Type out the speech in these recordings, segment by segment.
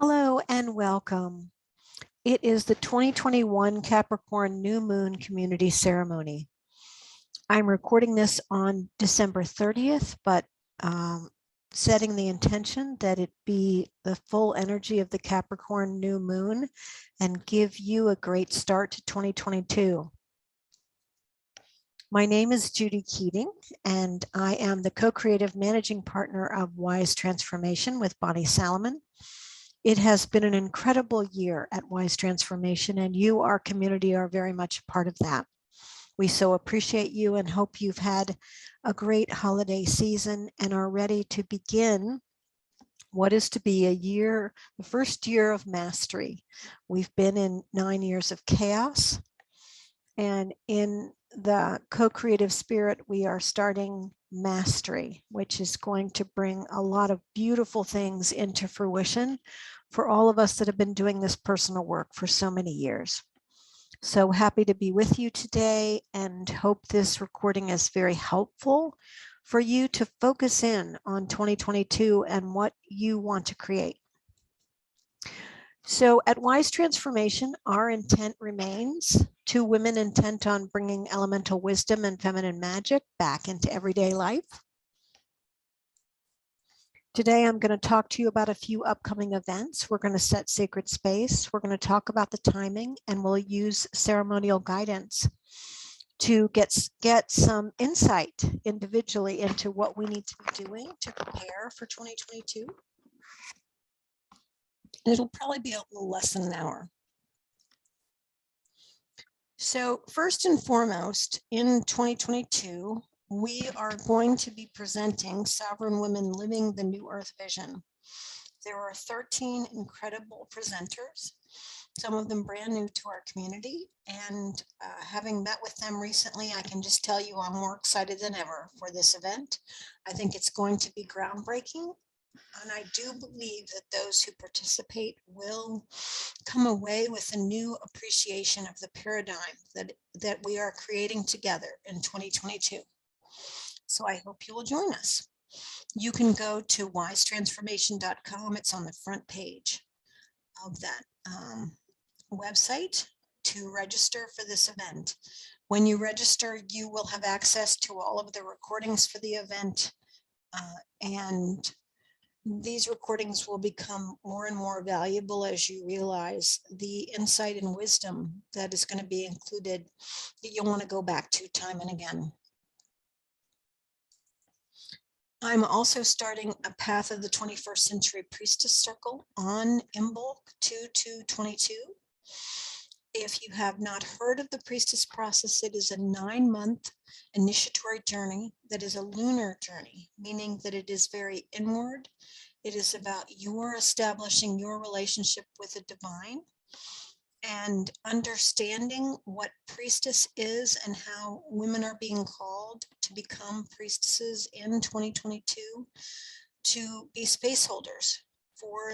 Hello and welcome. It is the 2021 Capricorn New Moon Community Ceremony. I'm recording this on December 30th, but setting the intention that it be the full energy of the Capricorn New Moon and give you a great start to 2022. My name is Judy Keating, and I am the co-creative managing partner of Wise Transformation with Bonnie Salomon. It has been an incredible year at Wise Transformation, and you, our community, are very much a part of that. We so appreciate you and hope you've had a great holiday season and are ready to begin what is to be the first year of mastery. We've been in 9 years of chaos, and in the co-creative spirit, we are starting mastery, which is going to bring a lot of beautiful things into fruition for all of us that have been doing this personal work for so many years. So happy to be with you today and hope this recording is very helpful for you to focus in on 2022 and what you want to create. So at Wise Transformation, our intent remains two women intent on bringing elemental wisdom and feminine magic back into everyday life. Today, I'm going to talk to you about a few upcoming events. We're going to set sacred space. We're going to talk about the timing, and we'll use ceremonial guidance to get some insight individually into what we need to be doing to prepare for 2022. It'll probably be a little less than an hour. So first and foremost, in 2022, we are going to be presenting Sovereign Women Living the New Earth Vision. There are 13 incredible presenters, some of them brand new to our community. And having met with them recently, I can just tell you I'm more excited than ever for this event. I think it's going to be groundbreaking. And I do believe that those who participate will come away with a new appreciation of the paradigm that we are creating together in 2022. So I hope you will join us. You can go to wisetransformation.com. It's on the front page of that website to register for this event. When you register, you will have access to all of the recordings for the event, and these recordings will become more and more valuable as you realize the insight and wisdom that is going to be included that you'll want to go back to time and again. I'm also starting a Path of the 21st Century Priestess Circle on Imbolc 2/2/22. If you have not heard of the Priestess process, it is a 9-month initiatory journey that is a lunar journey, meaning that it is very inward. It is about your establishing your relationship with the divine and understanding what priestess is and how women are being called to become priestesses in 2022 to be space holders for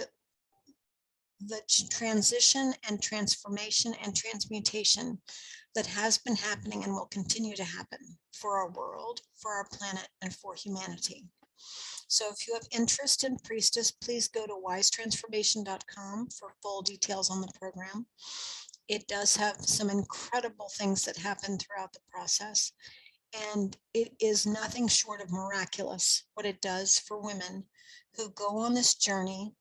the transition and transformation and transmutation that has been happening and will continue to happen for our world, for our planet, and for humanity. So if you have interest in Priestess, please go to wisetransformation.com for full details on the program. It does have some incredible things that happen throughout the process, and it is nothing short of miraculous what it does for women who go on this journey.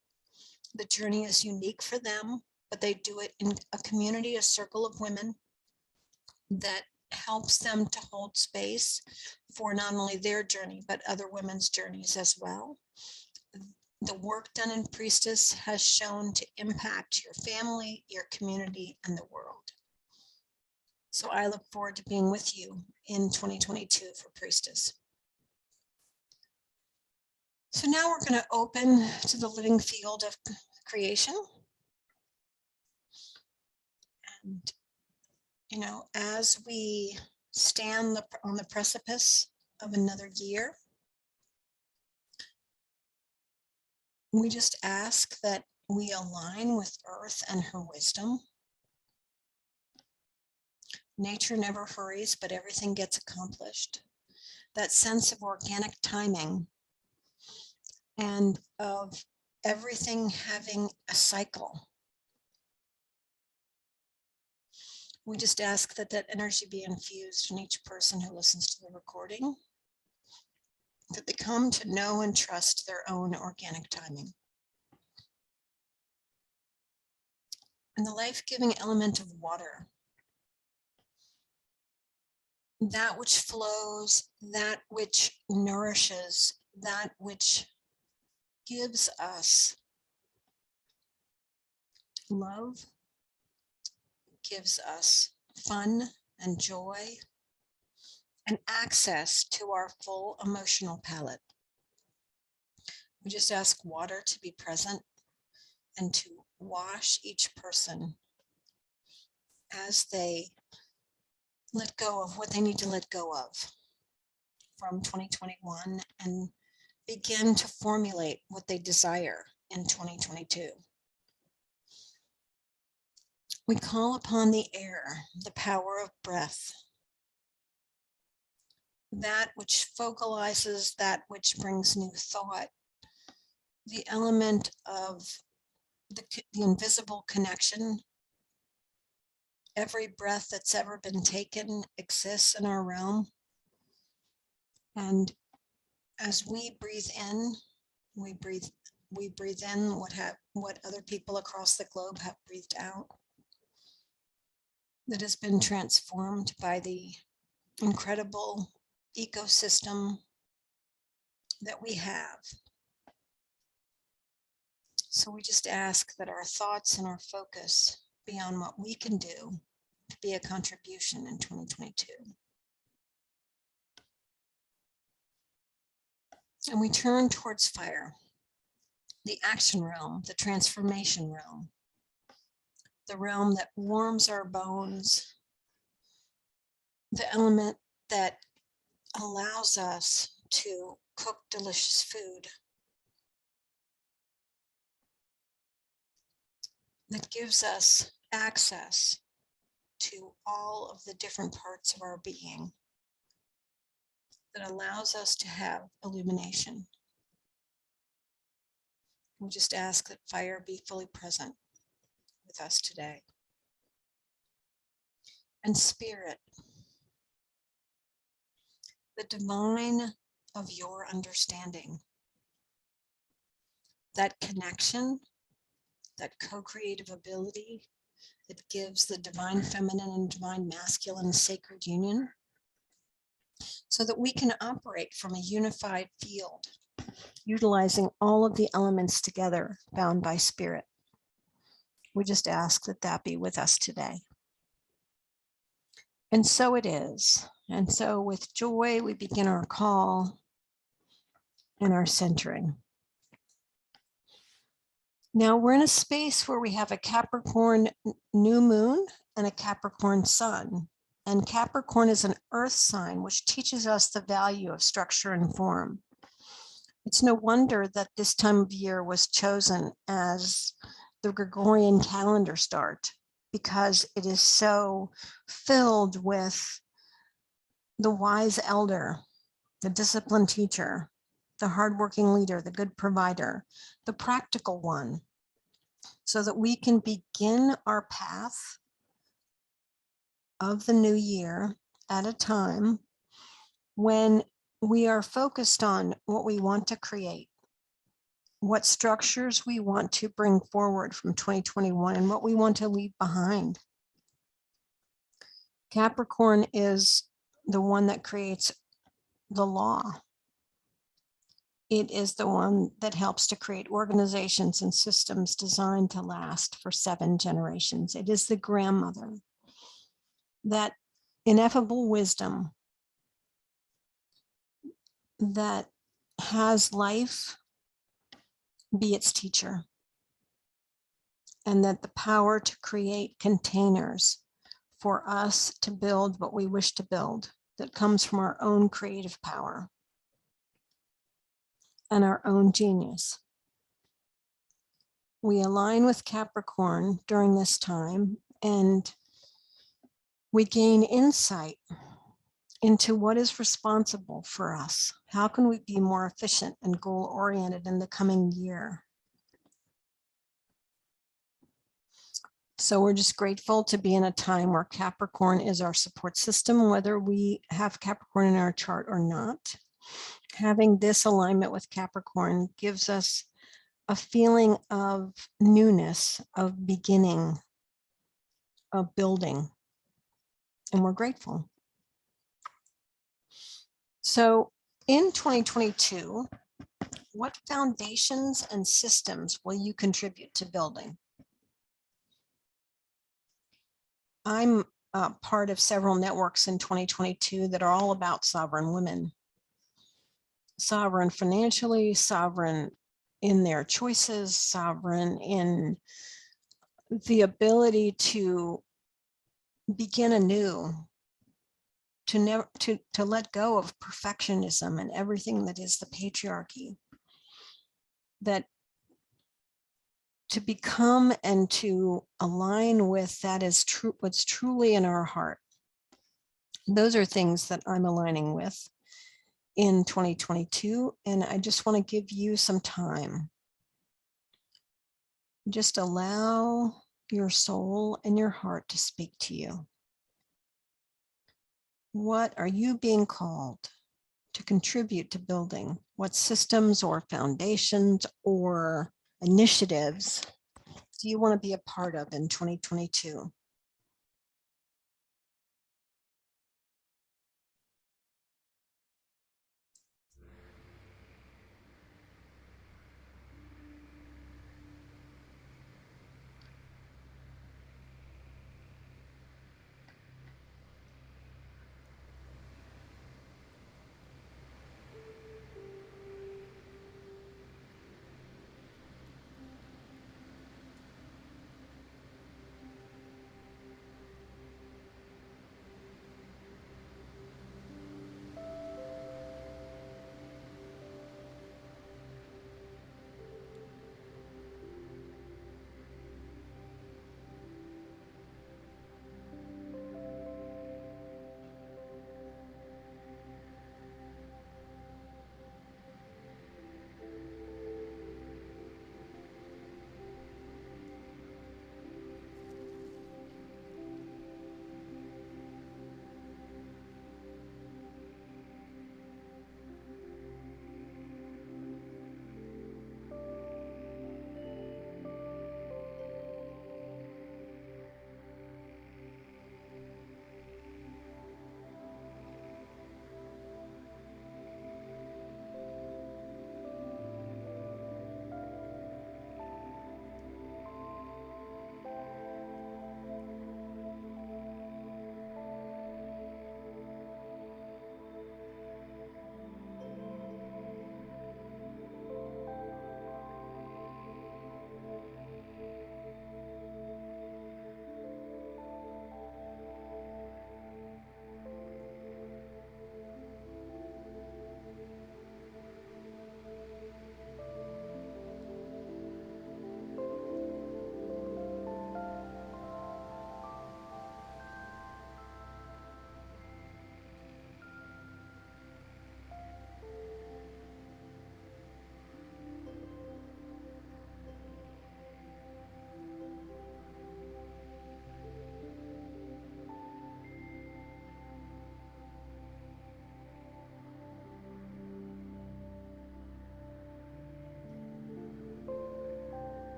The journey is unique for them, but they do it in a community, a circle of women that helps them to hold space for not only their journey, but other women's journeys as well. The work done in Priestess has shown to impact your family, your community, and the world. So I look forward to being with you in 2022 for Priestess. So now we're going to open to the living field of creation. And, you know, as we stand on the precipice of another year, we just ask that we align with Earth and her wisdom. Nature never hurries, but everything gets accomplished. That sense of organic timing and of everything having a cycle. We just ask that that energy be infused in each person who listens to the recording, that they come to know and trust their own organic timing. And the life-giving element of water, that which flows, that which nourishes, that which gives us love, gives us fun and joy, and access to our full emotional palette. We just ask water to be present and to wash each person as they let go of what they need to let go of from 2021 and begin to formulate what they desire in 2022. We call upon the air, the power of breath, that which focalizes, that which brings new thought, the element of the invisible connection. Every breath that's ever been taken exists in our realm. And as we breathe in, we breathe in what other people across the globe have breathed out, that has been transformed by the incredible ecosystem that we have. So we just ask that our thoughts and our focus be on what we can do to be a contribution in 2022. And we turn towards fire, the action realm, the transformation realm, the realm that warms our bones, the element that allows us to cook delicious food, that gives us access to all of the different parts of our being, that allows us to have illumination. We just ask that fire be fully present with us today. And spirit, the divine of your understanding, that connection, that co-creative ability that gives the divine feminine and divine masculine sacred union, so that we can operate from a unified field, utilizing all of the elements together bound by spirit. We just ask that that be with us today. And so it is. And so with joy, we begin our call and our centering. Now we're in a space where we have a Capricorn new moon and a Capricorn sun. And Capricorn is an earth sign, which teaches us the value of structure and form. It's no wonder that this time of year was chosen as the Gregorian calendar start, because it is so filled with the wise elder, the disciplined teacher, the hardworking leader, the good provider, the practical one, so that we can begin our path of the new year at a time when we are focused on what we want to create, what structures we want to bring forward from 2021, and what we want to leave behind. Capricorn is the one that creates the law. It is the one that helps to create organizations and systems designed to last for 7 generations. It is the grandmother, that ineffable wisdom that has life be its teacher, and that the power to create containers for us to build what we wish to build, that comes from our own creative power and our own genius. We align with Capricorn during this time, and we gain insight into what is responsible for us. How can we be more efficient and goal-oriented in the coming year? So we're just grateful to be in a time where Capricorn is our support system, whether we have Capricorn in our chart or not. Having this alignment with Capricorn gives us a feeling of newness, of beginning, of building, and we're grateful. So in 2022, what foundations and systems will you contribute to building? I'm part of several networks in 2022 that are all about sovereign women. Sovereign financially, sovereign in their choices, sovereign in the ability to begin anew, to let go of perfectionism and everything that is the patriarchy, that to become and to align with that is true, what's truly in our heart. Those are things that I'm aligning with in 2022, and I just want to give you some time. Just allow your soul and your heart to speak to you. What are you being called to contribute to building? What systems or foundations or initiatives do you want to be a part of in 2022?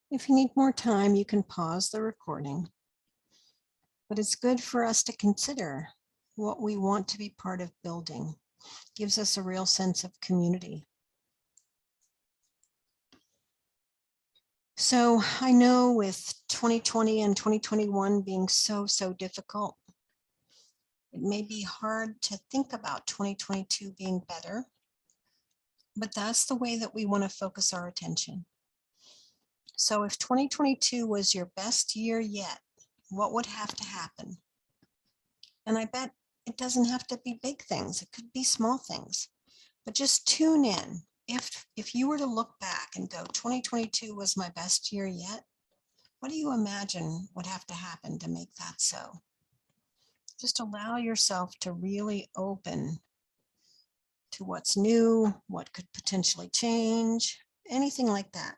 If you need more time, you can pause the recording. But it's good for us to consider what we want to be part of building. Gives us a real sense of community. So I know with 2020 and 2021 being so difficult, it may be hard to think about 2022 being better, but that's the way that we want to focus our attention. So if 2022 was your best year yet, what would have to happen? And I bet it doesn't have to be big things. It could be small things, but just tune in. If you were to look back and go, 2022 was my best year yet, what do you imagine would have to happen to make that so? Just allow yourself to really open to what's new, what could potentially change, anything like that.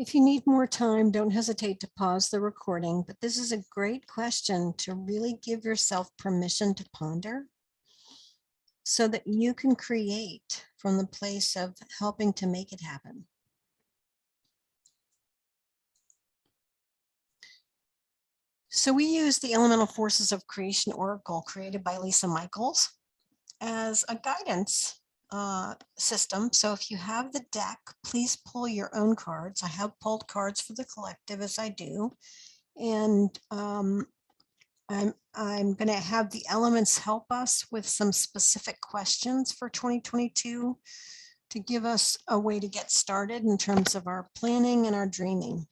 If you need more time, don't hesitate to pause the recording, but this is a great question to really give yourself permission to ponder so that you can create from the place of helping to make it happen. So we use the Elemental Forces of Creation Oracle created by Lisa Michaels as a guidance system. So if you have the deck, please pull your own cards. I have pulled cards for the collective as I do. And I'm going to have the elements help us with some specific questions for 2022 to give us a way to get started in terms of our planning and our dreaming.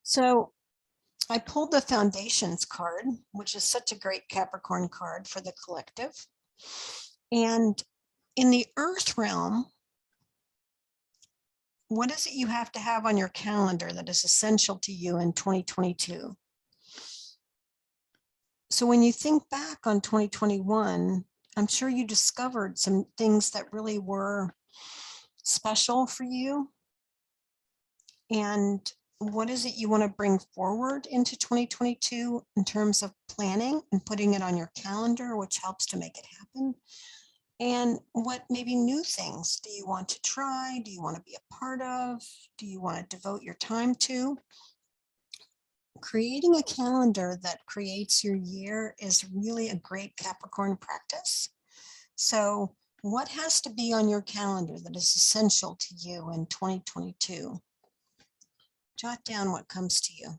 So I pulled the Foundations card, which is such a great Capricorn card for the collective. And in the Earth realm, what is it you have to have on your calendar that is essential to you in 2022? So when you think back on 2021, I'm sure you discovered some things that really were special for you. And what is it you want to bring forward into 2022 in terms of planning and putting it on your calendar, which helps to make it happen? And what maybe new things do you want to try? Do you want to be a part of? Do you want to devote your time to? Creating a calendar that creates your year is really a great Capricorn practice. So what has to be on your calendar that is essential to you in 2022? Jot down what comes to you.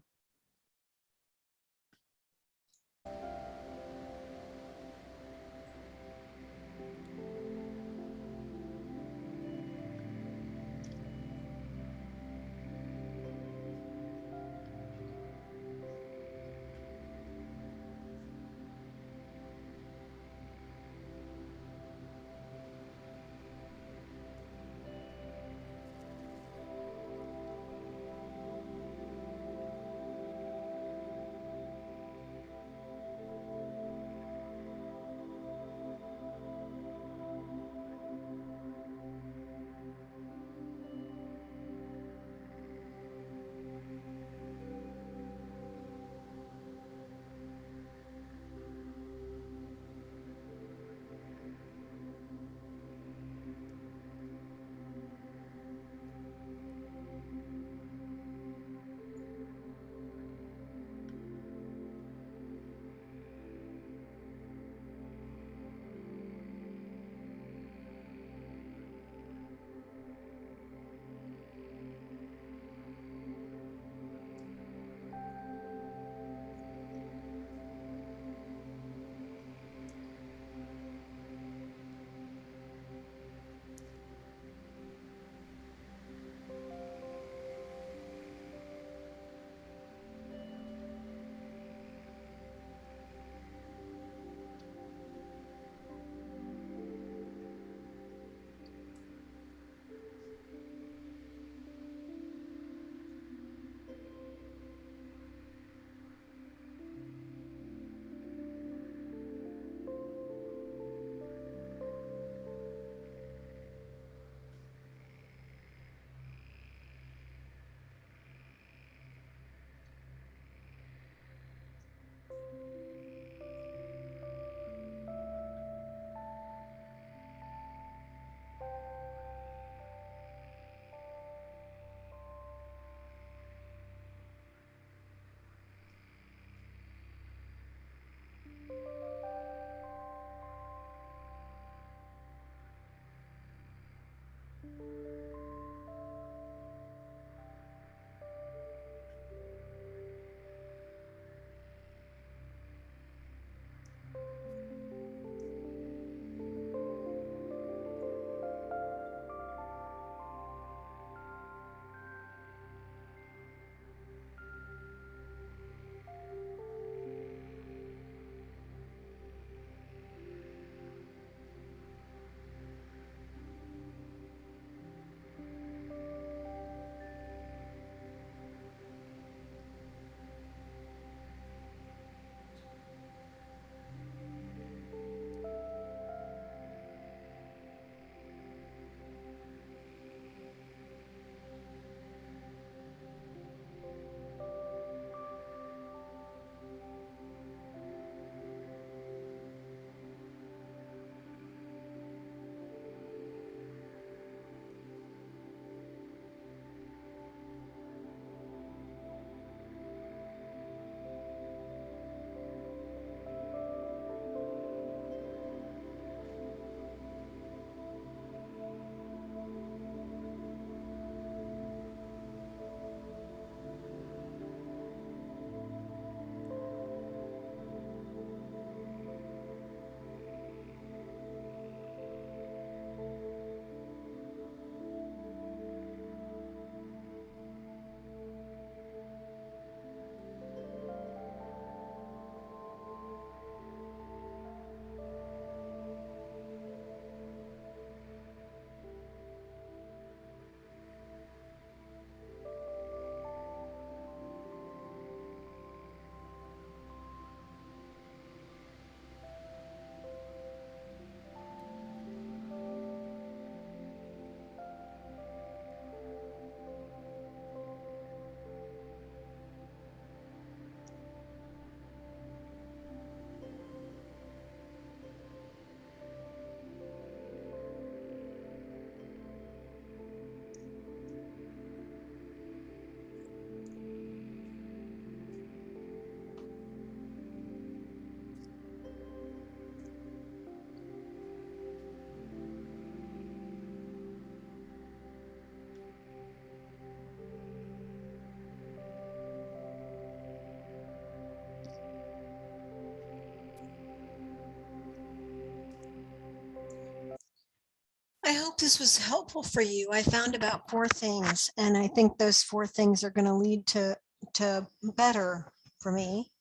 I hope this was helpful for you. I found about 4 things, and I think those 4 things are going to lead to better for me.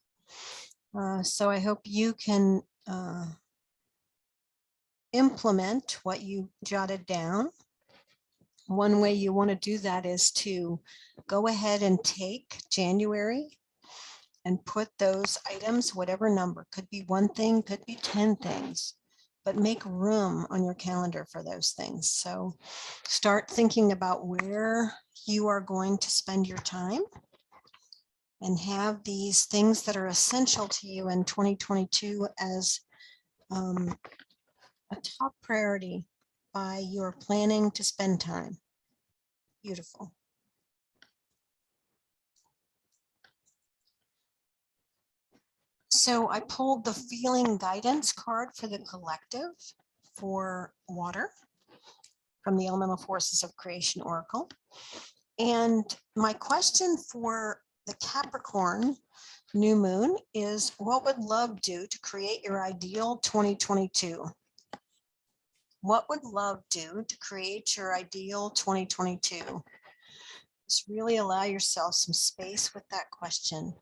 So I hope you can implement what you jotted down. One way you want to do that is to go ahead and take January and put those items, whatever number, could be 1 thing, could be 10 things, but make room on your calendar for those things. So start thinking about where you are going to spend your time and have these things that are essential to you in 2022 as a top priority by your planning to spend time. Beautiful. So I pulled the feeling guidance card for the collective for water from the Elemental Forces of Creation Oracle. And my question for the Capricorn New Moon is, what would love do to create your ideal 2022? What would love do to create your ideal 2022? Just really allow yourself some space with that question.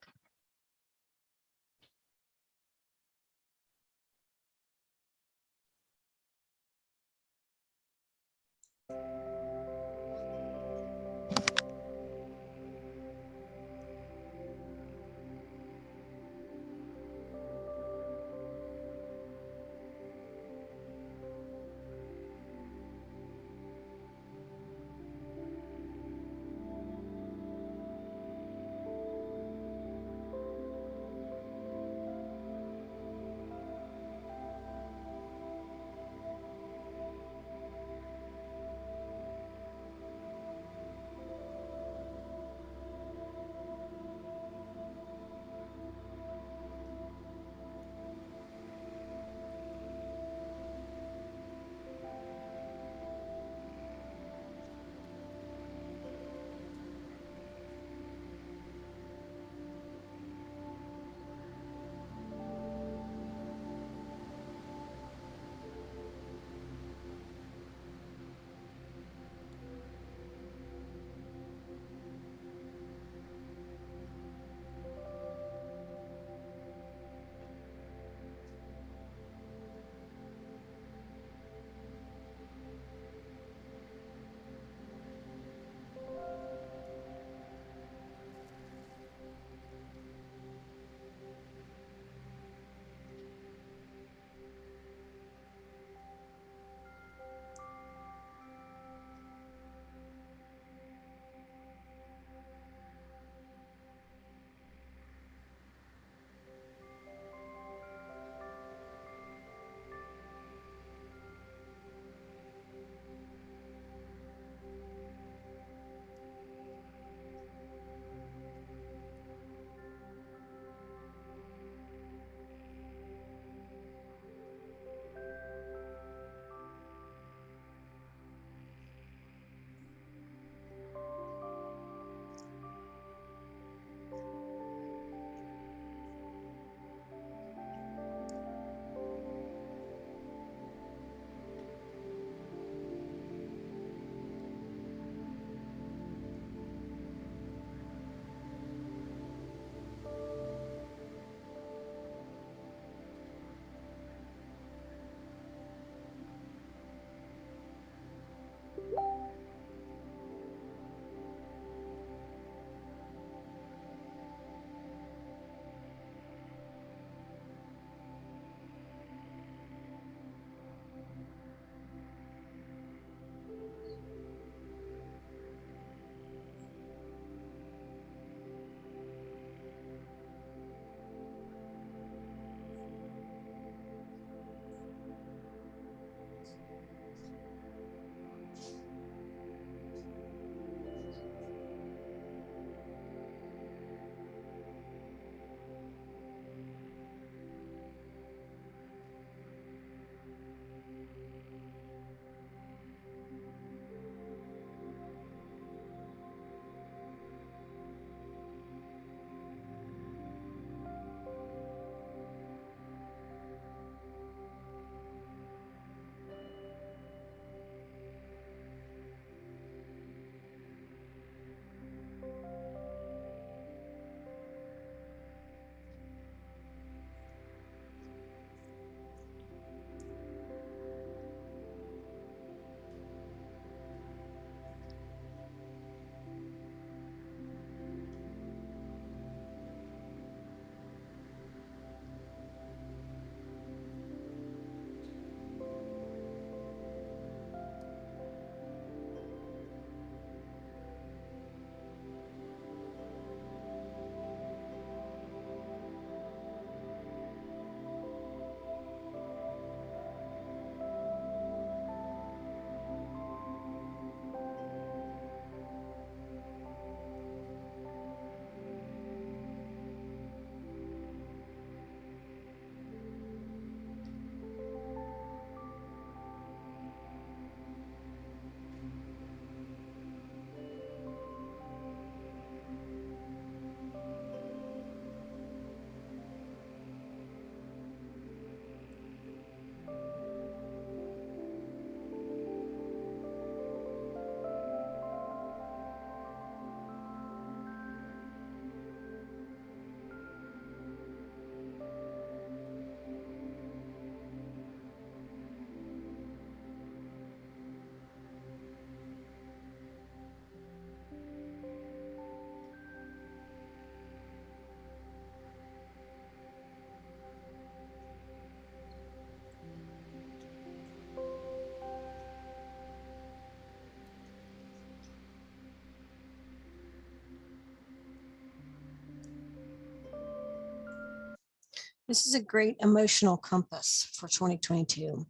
This is a great emotional compass for 2022.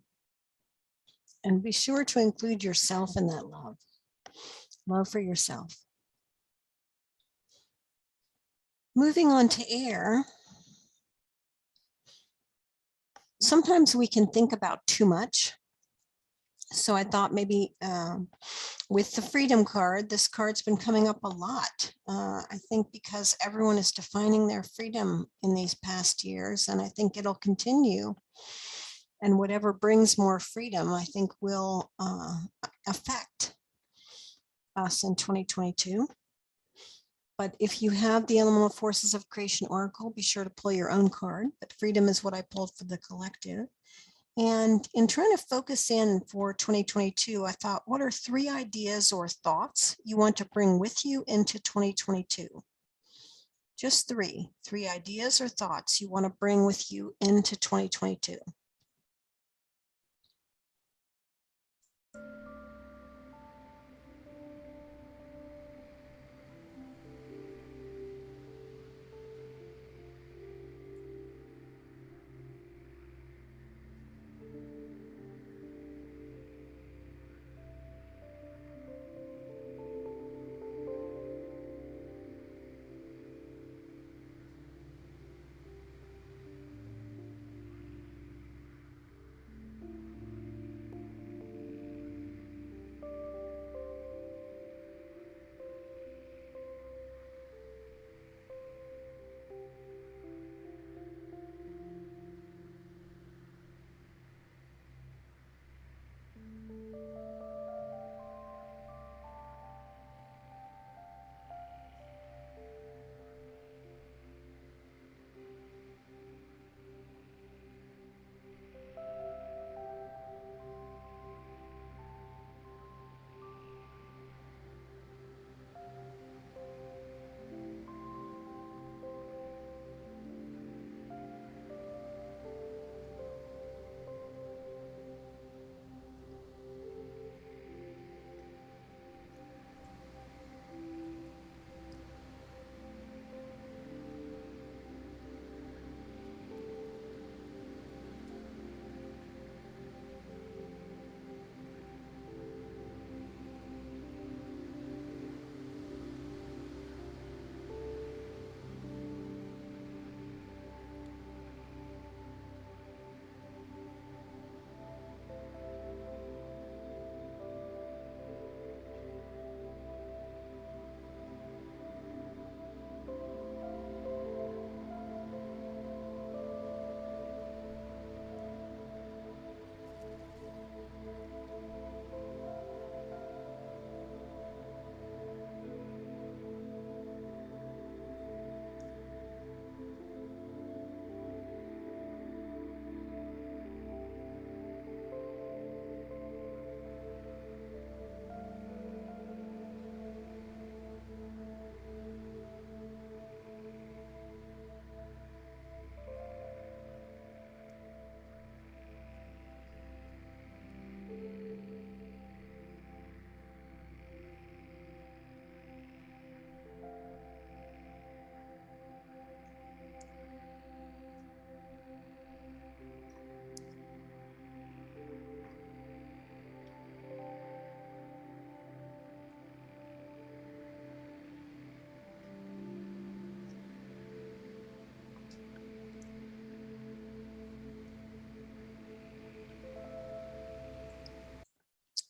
And be sure to include yourself in that love. Love for yourself. Moving on to air. Sometimes we can think about too much. So I thought maybe with the freedom card, this card's been coming up a lot. I think because everyone is defining their freedom in these past years, and I think it'll continue. And whatever brings more freedom, I think will affect us in 2022. But if you have the Elemental Forces of Creation Oracle, be sure to pull your own card. But freedom is what I pulled for the collective. And in trying to focus in for 2022, I thought, what are 3 ideas or thoughts you want to bring with you into 2022? Just 3 ideas or thoughts you want to bring with you into 2022.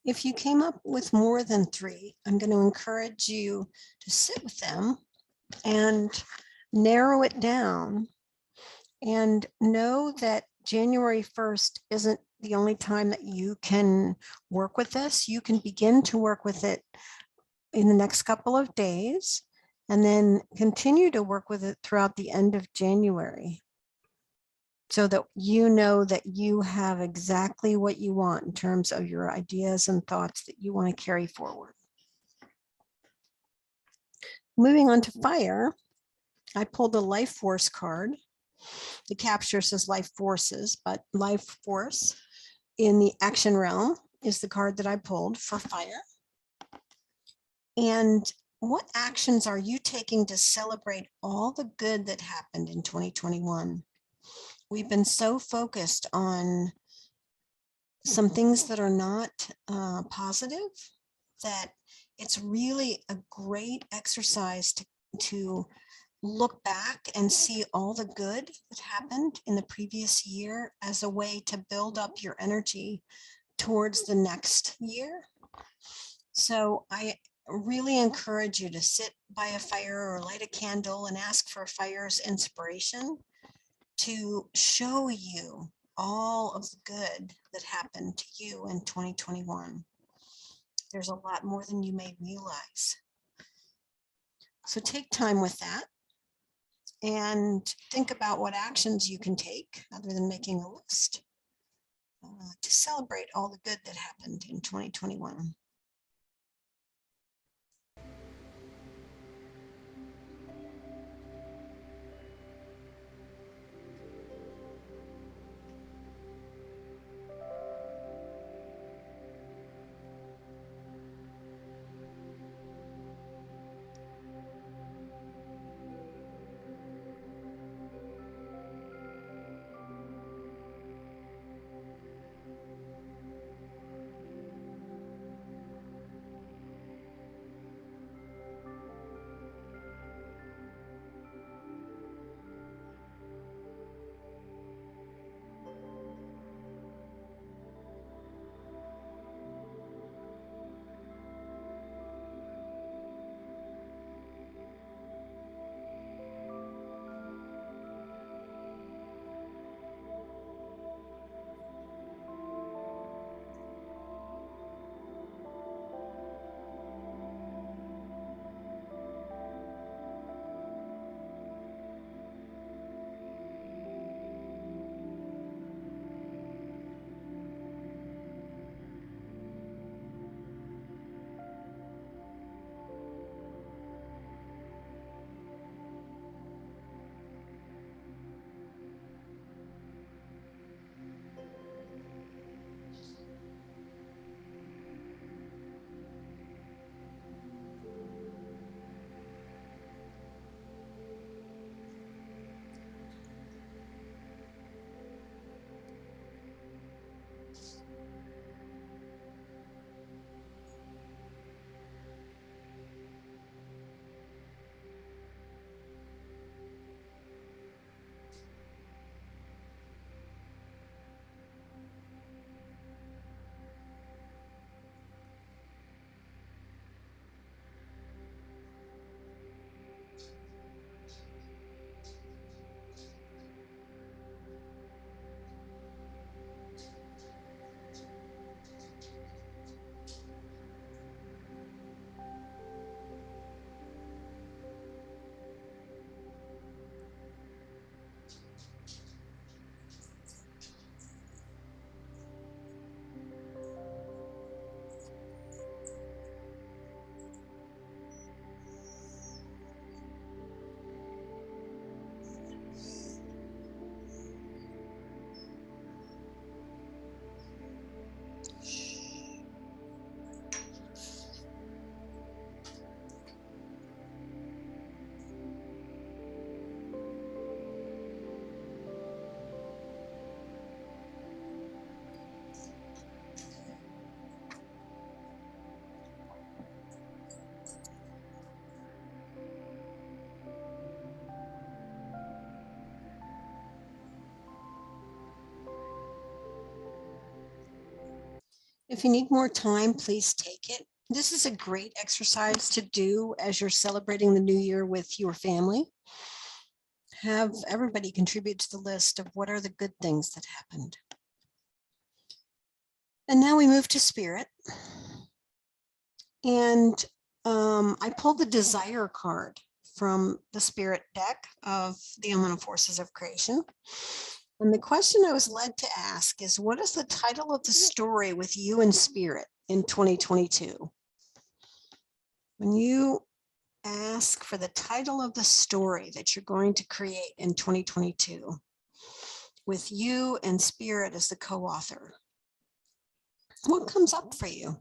If you came up with more than 3, I'm going to encourage you to sit with them and narrow it down, and know that January 1st isn't the only time that you can work with this. You can begin to work with it in the next couple of days, and then continue to work with it throughout the end of January, so that you know that you have exactly what you want in terms of your ideas and thoughts that you want to carry forward. Moving on to fire, I pulled a life force card. The capture says life forces, but life force in the action realm is the card that I pulled for fire. And what actions are you taking to celebrate all the good that happened in 2021? we've been so focused on some things that are not positive that it's really a great exercise to look back and see all the good that happened in the previous year as a way to build up your energy towards the next year. So I really encourage you to sit by a fire or light a candle and ask for fire's inspiration to show you all of the good that happened to you in 2021. There's a lot more than you may realize. So take time with that and think about what actions you can take other than making a list to celebrate all the good that happened in 2021. If you need more time, please take it. This is a great exercise to do as you're celebrating the new year with your family. Have everybody contribute to the list of what are the good things that happened. And now we move to spirit. And I pulled the desire card from the spirit deck of the Elemental Forces of Creation. And the question I was led to ask is, what is the title of the story with you and spirit in 2022? When you ask for the title of the story that you're going to create in 2022, with you and spirit as the co-author, what comes up for you?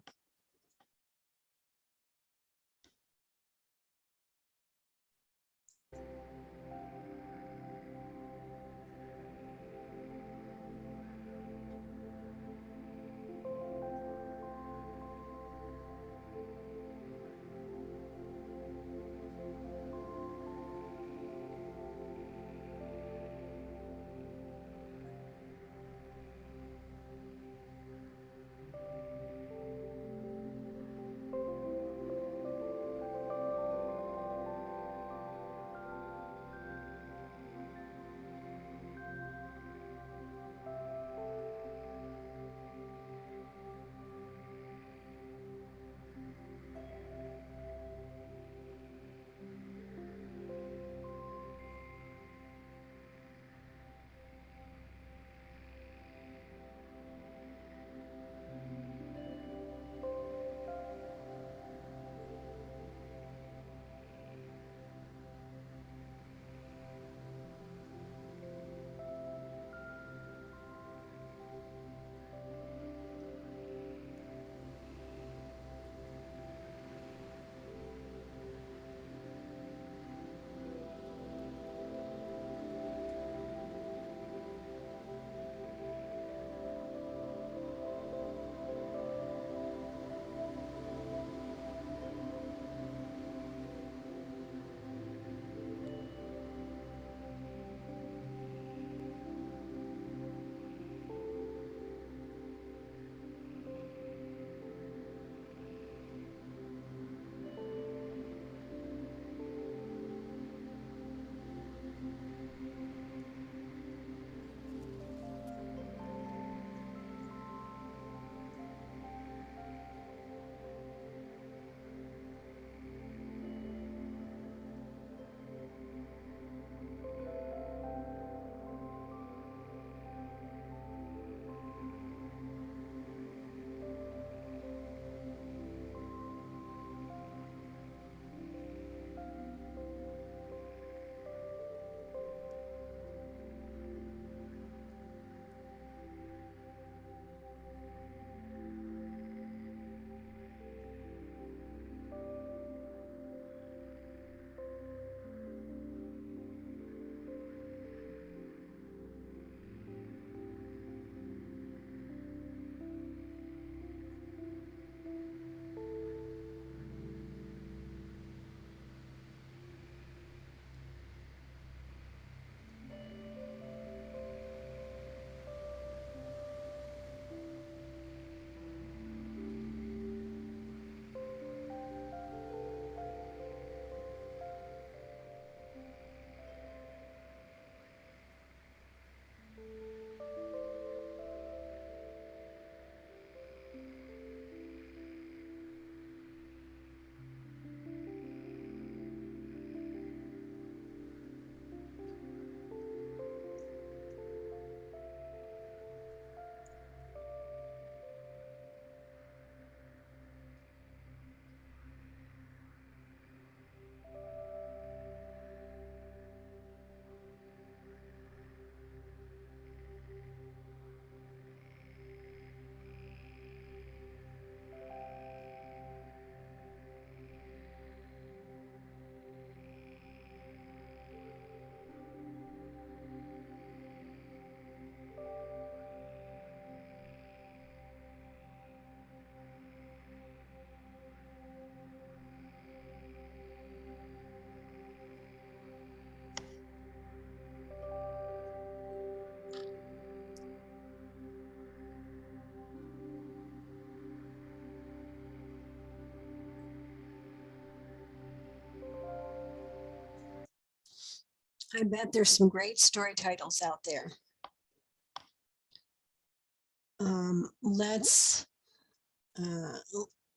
I bet there's some great story titles out there.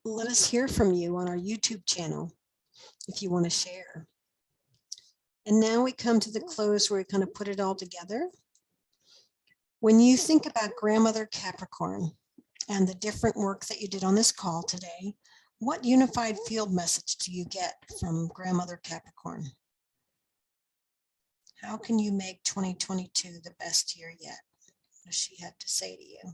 Let us hear from you on our YouTube channel if you want to share. And now we come to the close where we kind of put it all together. When you think about Grandmother Capricorn and the different work that you did on this call today, what unified field message do you get from Grandmother Capricorn? How can you make 2022 the best year yet? What does she have to say to you?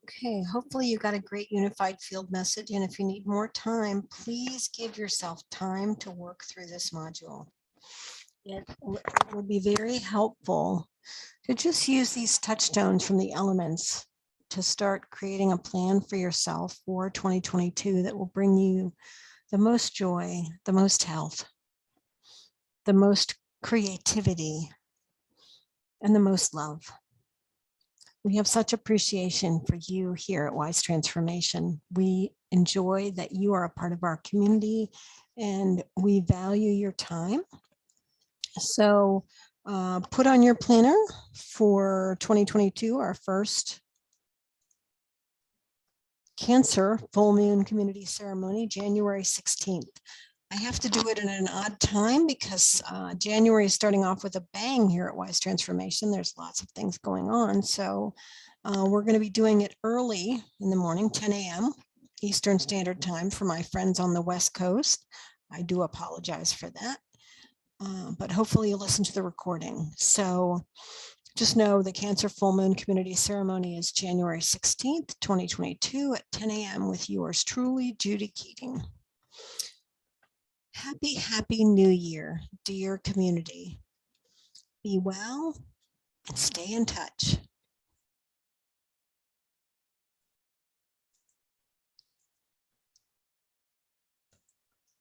Okay, hopefully you got a great unified field message. And if you need more time, please give yourself time to work through this module. It will be very helpful to just use these touchstones from the elements to start creating a plan for yourself for 2022 that will bring you the most joy, the most health, the most creativity, and the most love. We have such appreciation for you here at Wise Transformation. We enjoy that you are a part of our community and we value your time. So put on your planner for 2022, our first Cancer full moon community ceremony, January 16th. I have to do it in an odd time because January is starting off with a bang here at Wise Transformation. There's lots of things going on. So we're going to be doing it early in the morning, 10 a.m. Eastern Standard Time for my friends on the West Coast. I do apologize for that, but hopefully you'll listen to the recording. So just know the Cancer Full Moon Community Ceremony is January 16th, 2022 at 10 a.m. with yours truly, Judy Keating. Happy New Year, dear community. Be well and stay in touch.